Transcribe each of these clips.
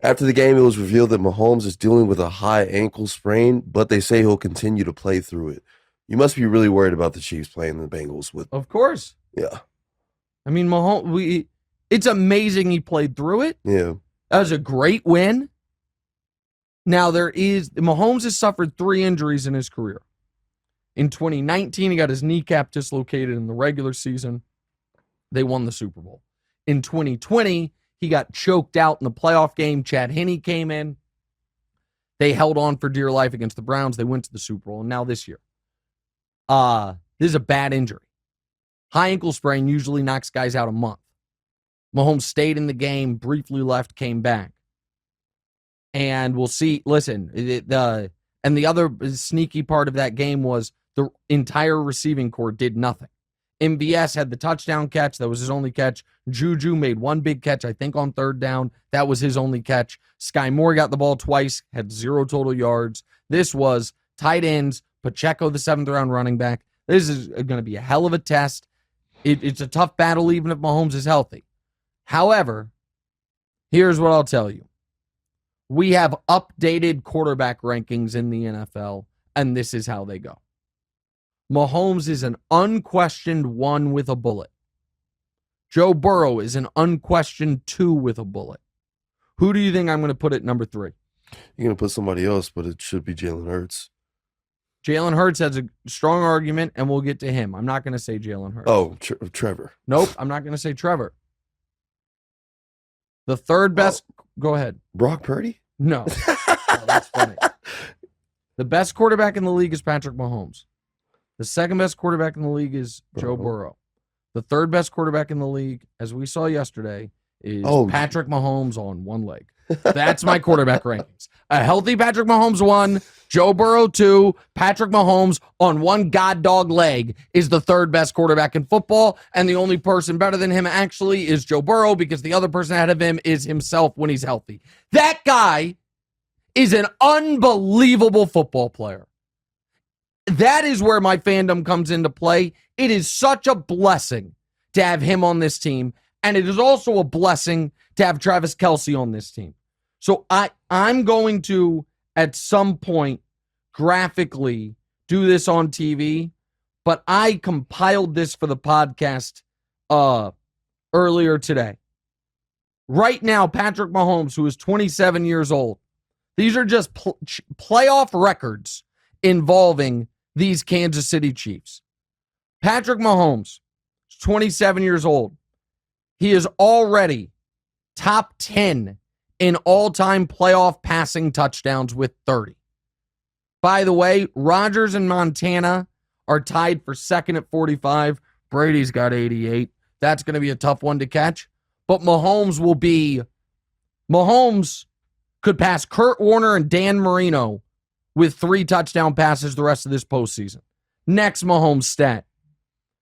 After the game, it was revealed that Mahomes is dealing with a high ankle sprain, but they say he'll continue to play through it. You must be really worried about the Chiefs playing the Bengals with. Of course. Yeah. I mean, it's amazing he played through it. Yeah. That was a great win. Now, Mahomes has suffered 3 injuries in his career. In 2019, he got his kneecap dislocated in the regular season. They won the Super Bowl. In 2020, he got choked out in the playoff game. Chad Henne came in. They held on for dear life against the Browns. They went to the Super Bowl. And now this year, this is a bad injury. High ankle sprain usually knocks guys out a month. Mahomes stayed in the game, briefly left, came back. And we'll see. Listen, and the other sneaky part of that game was the entire receiving corps did nothing. MVS had the touchdown catch. That was his only catch. Juju made one big catch, I think, on 3rd down. That was his only catch. Sky Moore got the ball twice, had 0 total yards. This was tight ends, Pacheco, the 7th-round running back. This is going to be a hell of a test. It's a tough battle even if Mahomes is healthy. However, here's what I'll tell you. We have updated quarterback rankings in the NFL, and this is how they go. Mahomes is an unquestioned 1 with a bullet. Joe Burrow is an unquestioned 2 with a bullet. Who do you think I'm going to put at number 3? You're going to put somebody else, but it should be Jalen Hurts. Jalen Hurts has a strong argument, and we'll get to him. I'm not going to say Jalen Hurts. Oh, Trevor. Nope, I'm not going to say Trevor. The 3rd best... Go ahead. Brock Purdy? No. Oh, that's funny. The best quarterback in the league is Patrick Mahomes. The 2nd best quarterback in the league is Joe Burrow. The 3rd best quarterback in the league, as we saw yesterday, is Patrick Mahomes on 1 leg. That's my quarterback rankings. A healthy Patrick Mahomes 1, Joe Burrow 2, Patrick Mahomes on 1 goddog leg is the 3rd best quarterback in football, and the only person better than him actually is Joe Burrow because the other person ahead of him is himself when he's healthy. That guy is an unbelievable football player. That is where my fandom comes into play. It is such a blessing to have him on this team, and it is also a blessing to have Travis Kelce on this team. So I'm going to, at some point, graphically do this on TV, but I compiled this for the podcast earlier today. Right now, Patrick Mahomes, who is 27 years old, these are just playoff records involving these Kansas City Chiefs. Patrick Mahomes is 27 years old. He is already top 10 in all-time playoff passing touchdowns with 30. By the way, Rodgers and Montana are tied for 2nd at 45. Brady's got 88. That's going to be a tough one to catch. But Mahomes could pass Kurt Warner and Dan Marino with 3 touchdown passes the rest of this postseason. Next Mahomes stat.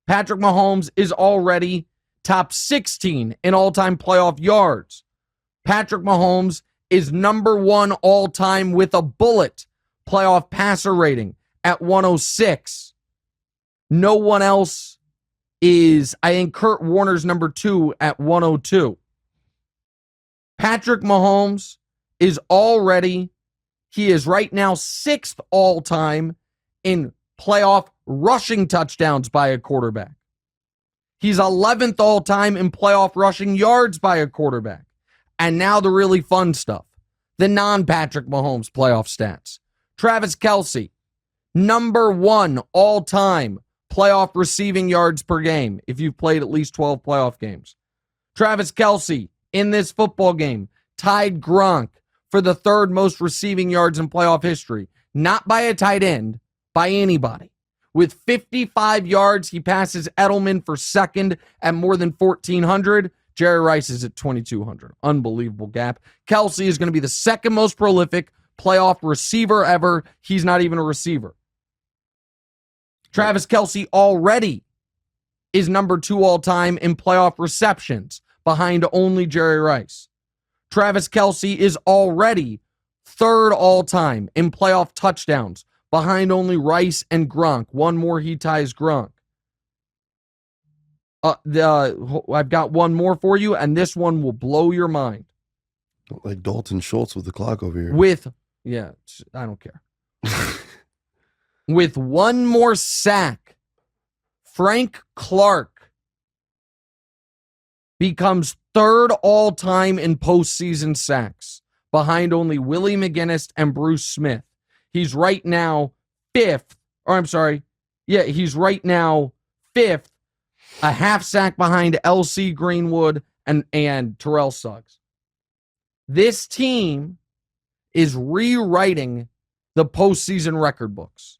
Patrick Mahomes is already top 16 in all-time playoff yards. Patrick Mahomes is number 1 all-time with a bullet playoff passer rating at 106. No one else is, I think Kurt Warner's number 2 at 102. Patrick Mahomes is he is right now 6th all-time in playoff rushing touchdowns by a quarterback. He's 11th all-time in playoff rushing yards by a quarterback. And now the really fun stuff, the non-Patrick Mahomes playoff stats. Travis Kelce, number 1 all-time playoff receiving yards per game if you've played at least 12 playoff games. Travis Kelce, in this football game, tied Gronk for the 3rd most receiving yards in playoff history. Not by a tight end, by anybody. With 55 yards, he passes Edelman for 2nd at more than 1,400. Jerry Rice is at 2,200. Unbelievable gap. Kelce is going to be the 2nd most prolific playoff receiver ever. He's not even a receiver. Travis Kelce already is number 2 all-time in playoff receptions, behind only Jerry Rice. Travis Kelce is already 3rd all-time in playoff touchdowns, behind only Rice and Gronk. One more, he ties Gronk. I've got one more for you, and this one will blow your mind. Like Dalton Schultz with the clock over here. I don't care. With one more sack, Frank Clark becomes third all-time in postseason sacks, behind only Willie McGinnis and Bruce Smith. He's right now fifth, he's right now fifth, a half sack behind L.C. Greenwood and Terrell Suggs. This team is rewriting the postseason record books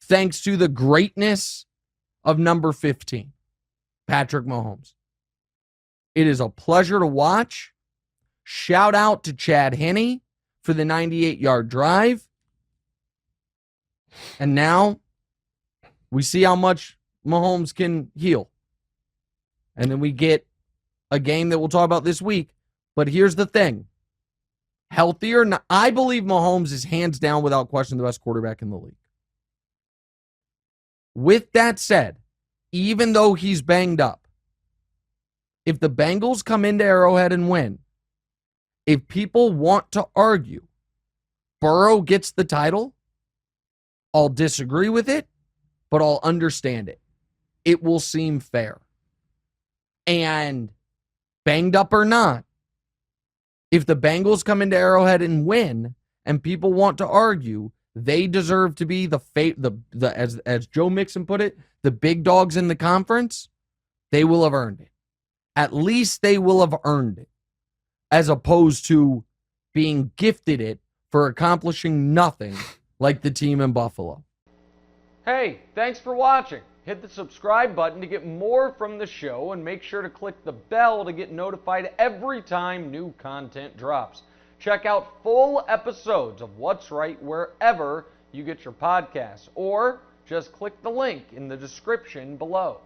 thanks to the greatness of number 15, Patrick Mahomes. It is a pleasure to watch. Shout out to Chad Henne for the 98-yard drive. And now we see how much Mahomes can heal. And then we get a game that we'll talk about this week. But here's the thing. Healthier, I believe Mahomes is hands down, without question, the best quarterback in the league. With that said, even though he's banged up, if the Bengals come into Arrowhead and win, if people want to argue Burrow gets the title, I'll disagree with it, but I'll understand it. It will seem fair. And banged up or not, if the Bengals come into Arrowhead and win, and people want to argue they deserve to be as Joe Mixon put it, the big dogs in the conference, they will have earned it. At least they will have earned it, as opposed to being gifted it for accomplishing nothing like the team in Buffalo. Hey, thanks for watching. Hit the subscribe button to get more from the show, and make sure to click the bell to get notified every time new content drops. Check out full episodes of What's Right wherever you get your podcasts, or just click the link in the description below.